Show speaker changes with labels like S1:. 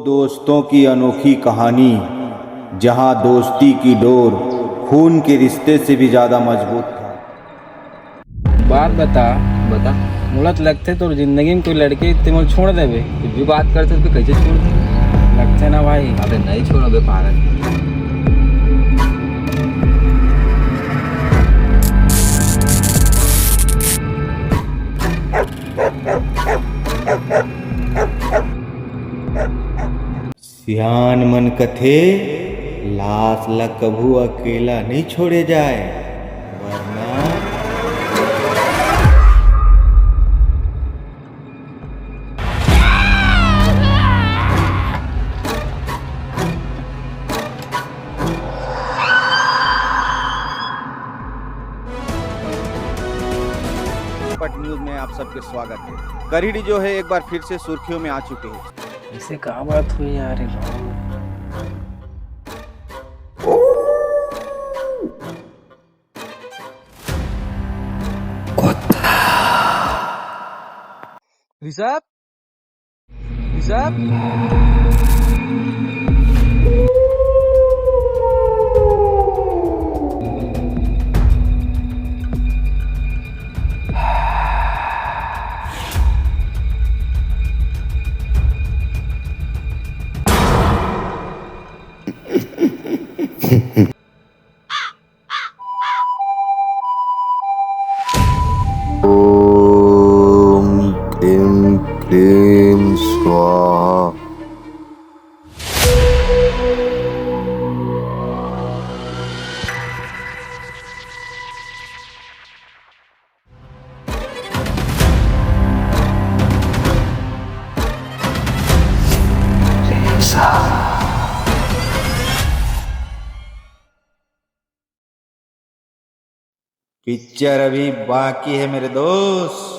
S1: दोस्तों की अनोखी कहानी, जहां दोस्ती की डोर खून के रिश्ते से भी ज्यादा मजबूत था।
S2: बात बता।
S3: बता।
S2: मुलत लगते तो जिंदगी में कोई लड़के तिमल छोड़ देबे।
S3: कुछ भी बात करते तो कैसे छोड़ दे?
S2: लगते ना भाई।
S3: अबे नहीं छोड़ोगे पागल।
S1: सियान मन कथे, लाश ला कभू अकेला नहीं छोड़े जाए, वरना पट न्यूज में आप सबके स्वागत है। करीडी जो है एक बार फिर से सुर्खियों में आ चुके हैं।
S2: ऐसे कहाँ बात हुई यार ये लोग?
S3: ऋषभ, ऋषभ,
S4: ओम क्लीं क्लीं स्वाहा।
S1: पिक्चर अभी बाकी है मेरे दोस्त।